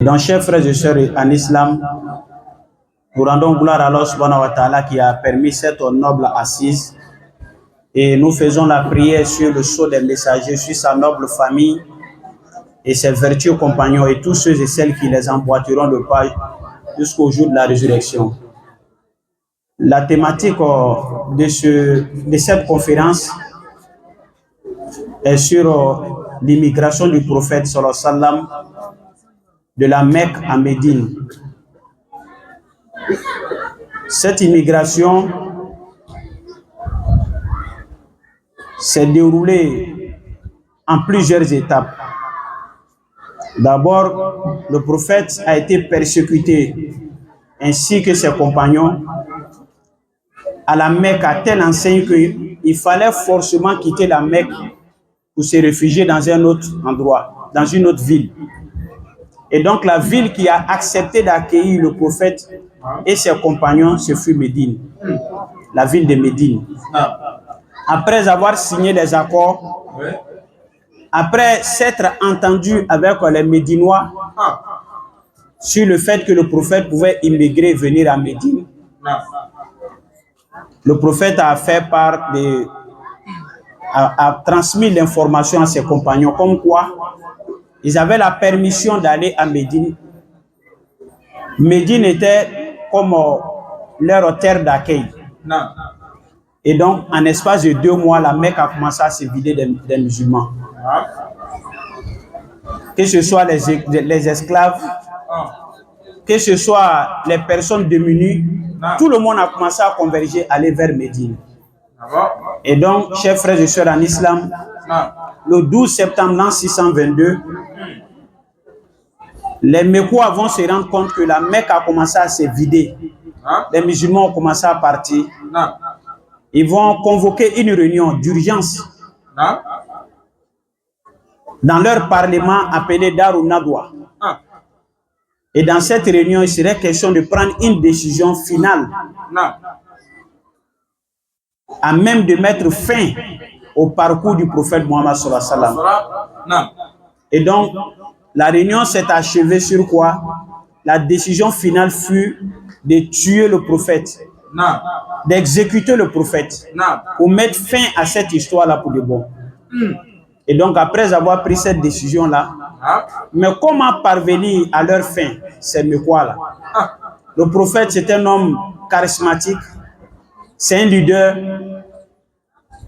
Donc, chers frères et sœurs en islam, nous rendons gloire à Allah subhanahu wa ta'ala qui a permis cette noble assise et nous faisons la prière sur le sceau des messagers, sur sa noble famille et ses vertueux compagnons et tous ceux et celles qui les emboîteront le pas jusqu'au jour de la résurrection. La thématique de cette conférence est sur l'immigration du prophète sallallahu alayhi wa sallam de la Mecque à Médine. Cette immigration s'est déroulée en plusieurs étapes. D'abord, le prophète a été persécuté ainsi que ses compagnons à la Mecque à telle enseigne qu'il fallait forcément quitter la Mecque pour se réfugier dans un autre endroit, dans une autre ville. Et donc la ville qui a accepté d'accueillir le prophète et ses compagnons, ce fut Médine, la ville de Médine. Après avoir signé les accords, après s'être entendu avec les Médinois sur le fait que le prophète pouvait immigrer et venir à Médine, le prophète a fait part a transmis l'information à ses compagnons comme quoi ils avaient la permission d'aller à Médine. Médine était comme leur terre d'accueil. Et donc, en espace de 2 mois, la Mecque a commencé à se vider des musulmans. Que ce soit les esclaves, que ce soit les personnes démunies, tout le monde a commencé à converger, aller vers Médine. Et donc, chers frères et sœurs en islam, le 12 septembre 622, les Mécois vont se rendre compte que la Mecque a commencé à se vider. Les musulmans ont commencé à partir. Ils vont convoquer une réunion d'urgence dans leur parlement appelé Darou Nadwa. Et dans cette réunion, il serait question de prendre une décision finale à même de mettre fin au parcours du prophète Mohammed sallallahu alayhi wa sallam. Et donc, la réunion s'est achevée sur quoi? La décision finale fut de tuer le prophète, d'exécuter le prophète, pour mettre fin à cette histoire-là pour de bon. Et donc, après avoir pris cette décision-là, mais comment parvenir à leur fin, c'est Mécois-là? Le prophète, c'est un homme charismatique, c'est un leader.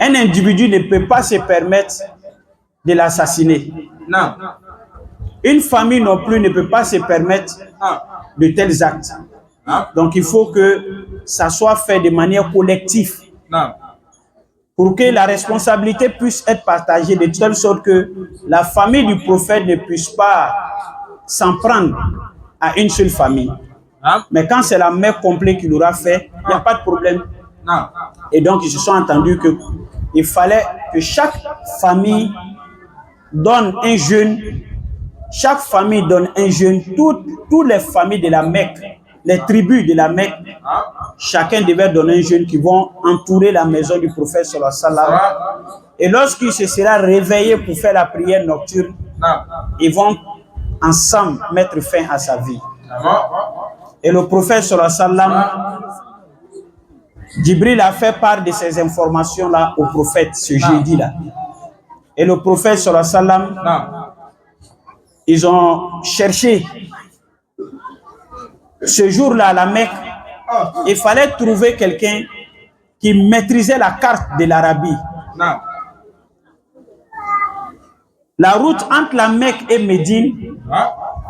Un individu ne peut pas se permettre de l'assassiner. Une famille non plus ne peut pas se permettre de tels actes. Donc il faut que ça soit fait de manière collective pour que la responsabilité puisse être partagée de telle sorte que la famille du prophète ne puisse pas s'en prendre à une seule famille. Mais quand c'est la mère complète qui l'aura fait, il n'y a pas de problème. Et donc ils se sont entendus qu'il fallait que chaque famille donne un jeune. Chaque famille donne un jeune. Toutes les familles de la Mecque, les tribus de la Mecque, chacun devait donner un jeune qui vont entourer la maison du prophète sallallahu alayhi wa sallam. Et lorsqu'il se sera réveillé pour faire la prière nocturne, ils vont ensemble mettre fin à sa vie. Et le prophète sallallahu alayhi wa sallam, Jibril a fait part de ces informations-là au prophète ce jeudi-là. Et le prophète sallallahu alayhi wa sallam, ils ont cherché ce jour-là à la Mecque. Il fallait trouver quelqu'un qui maîtrisait la carte de l'Arabie. La route entre la Mecque et Médine,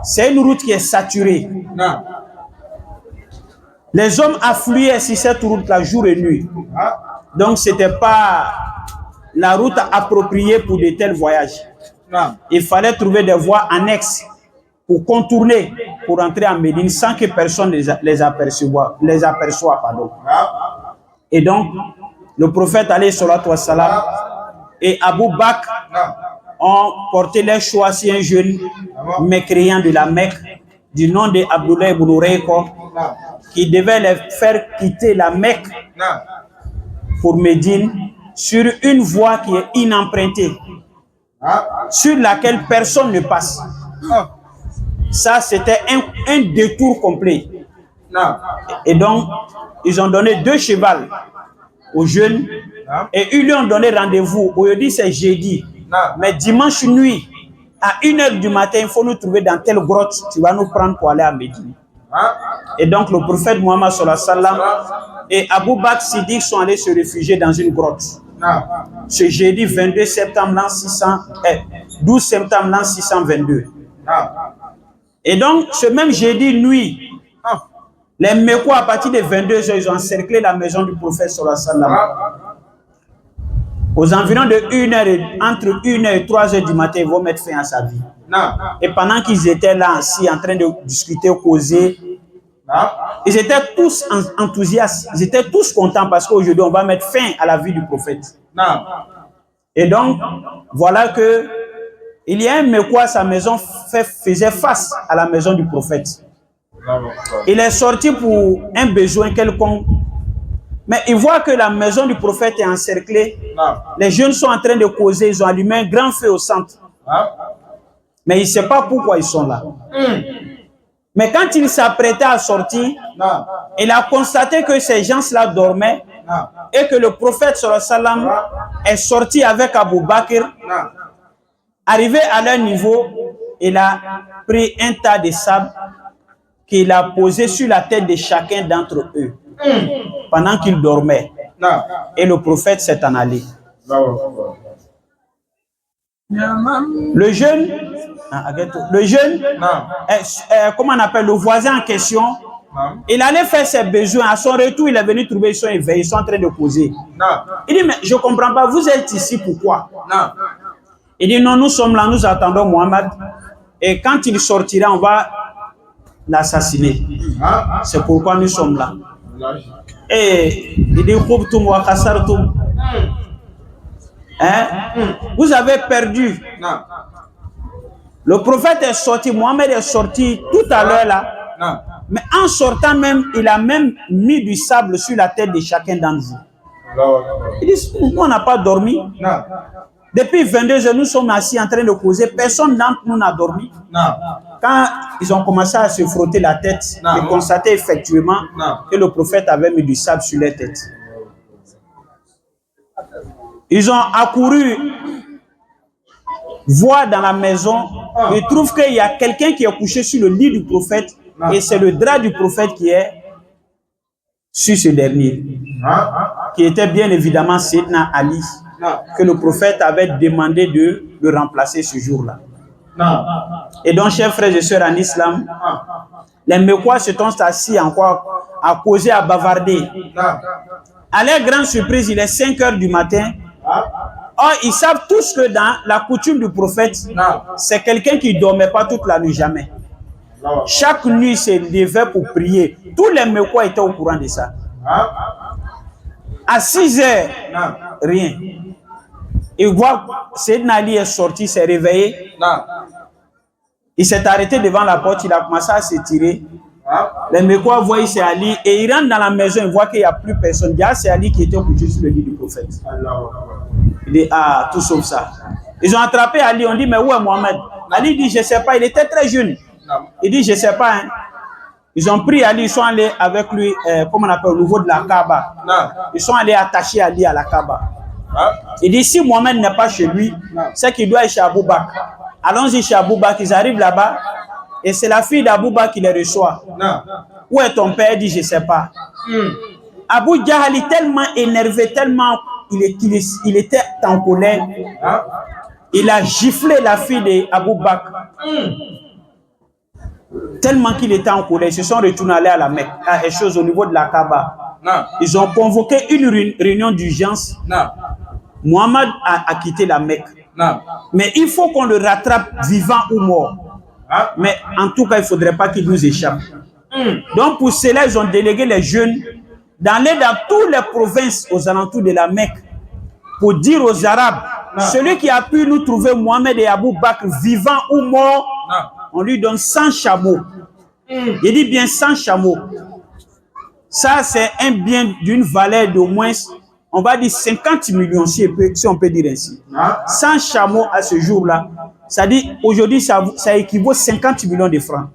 c'est une route qui est saturée. Les hommes affluaient sur cette route-là jour et nuit. Donc, ce n'était pas la route appropriée pour de tels voyages. Il fallait trouver des voies annexes pour contourner, pour entrer en Médine sans que personne les aperçoive. Et donc, le prophète alayhi salatu wa salam et Abu Bakr ont porté leur choix sur un jeune mécréant de la Mecque du nom de Abdullah ibn Urayqa qui devait les faire quitter la Mecque pour Médine sur une voie qui est inempruntée, sur laquelle personne ne passe. Ça, c'était un détour complet. Et donc, ils ont donné 2 chevals aux jeunes et ils lui ont donné rendez-vous. Aujourd'hui, c'est jeudi. Mais dimanche nuit, à 1h du matin, il faut nous trouver dans telle grotte. Tu vas nous prendre pour aller à Médine. Et donc, le prophète Mohammed sallallahu alayhi wa sallam et Abou Bakr Siddiq sont allés se réfugier dans une grotte. Ce jeudi 22 septembre l'an 12 septembre l'an 622. Et donc, ce même jeudi nuit, les Mekwa, à partir de 22h, ils ont encerclé la maison du prophète sallallahu alayhi wa sallam. Aux environs de 1h, entre 1h et 3h du matin, ils vont mettre fin à sa vie. Et pendant qu'ils étaient là, assis, en train de discuter, causer, ils étaient tous enthousiastes, ils étaient tous contents parce qu'aujourd'hui, on va mettre fin à la vie du prophète. Et donc, voilà que il y a un Mekwa, sa maison faisait face à la maison du prophète. Il est sorti pour un besoin quelconque. Mais il voit que la maison du prophète est encerclée. Les jeunes sont en train de causer. Ils ont allumé un grand feu au centre. Mais il ne sait pas pourquoi ils sont là. Mais quand il s'apprêtait à sortir, il a constaté que ces gens-là dormaient et que le prophète sallallahu alayhi wa sallam est sorti avec Abou Bakr. Arrivé à leur niveau, il a pris un tas de sable qu'il a posé sur la tête de chacun d'entre eux pendant qu'ils dormaient. Et le prophète s'est en allé. Le jeune, comment on appelle, le voisin en question, il allait faire ses besoins. À son retour, il est venu trouver, ils sont éveillés, ils sont en train de causer. Il dit, mais je ne comprends pas, vous êtes ici, pourquoi? Il dit, non, nous sommes là, nous attendons Mohammed. Et quand il sortira, on va l'assassiner. C'est pourquoi nous sommes là. Et il dit, vous avez perdu. Le prophète est sorti, Mohammed est sorti tout à l'heure là. Mais en sortant même, il a même mis du sable sur la tête de chacun d'entre vous. Il dit, nous on n'a pas dormi. Depuis 22h, nous sommes assis en train de causer. Personne d'entre nous n'a dormi. Quand ils ont commencé à se frotter la tête, ils constataient effectivement que le prophète avait mis du sable sur leur tête. Ils ont accouru voir dans la maison. Ils trouvent qu'il y a quelqu'un qui est couché sur le lit du prophète et c'est le drap du prophète qui est sur ce dernier, qui était bien évidemment Sayyidina Ali, que le prophète avait demandé de le remplacer ce jour-là. Et donc, chers frères et sœurs en islam, les Mekwa se sont assis encore à causer, à bavarder. À leur grande surprise, il est 5h du matin. Or, ils savent tous que dans la coutume du prophète, c'est quelqu'un qui ne dormait pas toute la nuit, jamais. Chaque nuit, il se levait pour prier. Tous les Mekwa étaient au courant de ça. À 6h, rien. Il voit que Sayyidina Ali est sorti, s'est réveillé. Il s'est arrêté devant la porte, il a commencé à s'étirer. Les Mekwa voient c'est Ali et il rentre dans la maison, il voit qu'il n'y a plus personne. Il y a c'est Ali qui était couché sur le lit du prophète. Il dit, ah, tout sauf ça. Ils ont attrapé Ali, on dit, mais où est Mohammed? Ali dit, je ne sais pas, il était très jeune. Il dit, je ne sais pas. Hein. Ils ont pris Ali, ils sont allés avec lui, comme on appelle, au niveau de la Kaaba. Ils sont allés attacher Ali à la Kaaba. Il dit, si Mohammed n'est pas chez lui, c'est qu'il doit être chez Abou Bakr. Allons-y chez Abou Bakr, ils arrivent là-bas, et c'est la fille d'Abou Bakr qui les reçoit. Où est ton père? Il dit, je ne sais pas. Abou Jahal est tellement énervé, tellement il était en colère. Il a giflé la fille d'Abou Bakr. Tellement qu'il était en colère, ils se sont retournés à la Mecque, à des choses au niveau de la Kaaba. Ils ont convoqué une réunion d'urgence. Mohammed a quitté la Mecque. Mais il faut qu'on le rattrape vivant ou mort. Mais en tout cas, il ne faudrait pas qu'il nous échappe. Donc pour cela, ils ont délégué les jeunes d'aller dans toutes les provinces aux alentours de la Mecque pour dire aux Arabes, celui qui a pu nous trouver Mohammed et Abou Bakr vivant ou mort, on lui donne 100 chameaux. Il dit bien 100 chameaux. Ça, c'est un bien d'une valeur d'au moins, on va dire 50 millions, si on peut dire ainsi. 100 chameaux à ce jour-là, Ça dit, aujourd'hui, ça équivaut 50 millions de francs.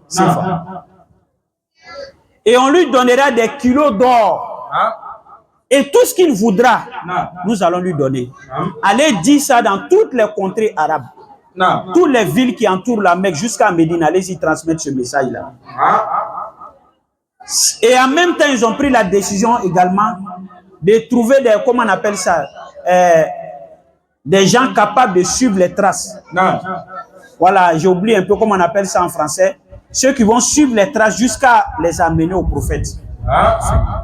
Et on lui donnera des kilos d'or. Et tout ce qu'il voudra, nous allons lui donner. Allez dire ça dans toutes les contrées arabes. Toutes les villes qui entourent la Mecque jusqu'à Médine, allez-y transmettre ce message-là. Et en même temps, ils ont pris la décision également de trouver des, comment on appelle ça, des gens capables de suivre les traces. Voilà, j'ai oublié un peu comment on appelle ça en français. Ceux qui vont suivre les traces jusqu'à les amener au prophète.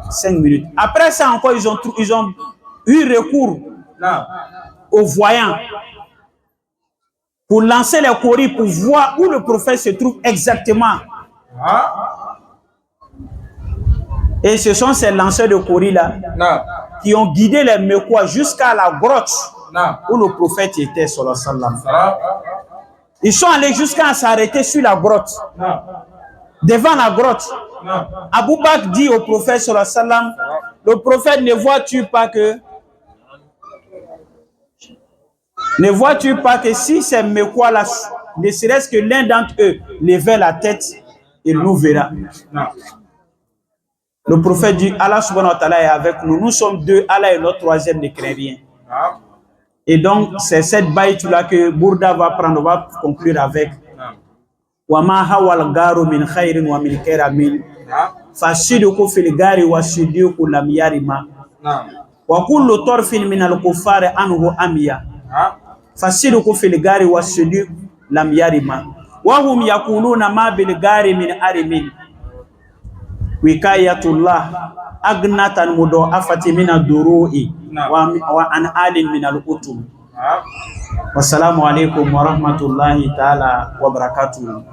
5 minutes. Après ça encore, ils ont eu recours aux voyants pour lancer les coris pour voir où le prophète se trouve exactement. Et ce sont ces lanceurs de coris là qui ont guidé les Mecquois jusqu'à la grotte où le prophète était, sallallahu alayhi wa sallam. Ils sont allés jusqu'à s'arrêter sur la grotte. Devant la grotte. Abou Bakr dit au prophète, sallallahu alayhi wa sallam, le prophète, ne vois-tu pas que si ces Mecquois là, ne serait-ce que l'un d'entre eux levait la tête, il nous verra. Le prophète dit, Allah subhanahu wa ta'ala est avec nous. Nous sommes deux, Allah est notre troisième, ne craint rien. Et donc, c'est cette baït-là que Bourda va prendre, on va conclure avec. Wama hawal garu min khairin wa min keramin. Fashiduku fil gari wa shiduku lam yarima. Wa kullu torfin min al-kuffari anhu amiya. Fashiduku fil gari wa shiduku lam yarima. Wa hum yakuluna ma bil gari min arimin. Wikayatullah agnatan mudo afati min ad-duru'i wa an alin min al-utum. Wassalamu alaikum wa rahmatullahi ta'ala wa barakatuh.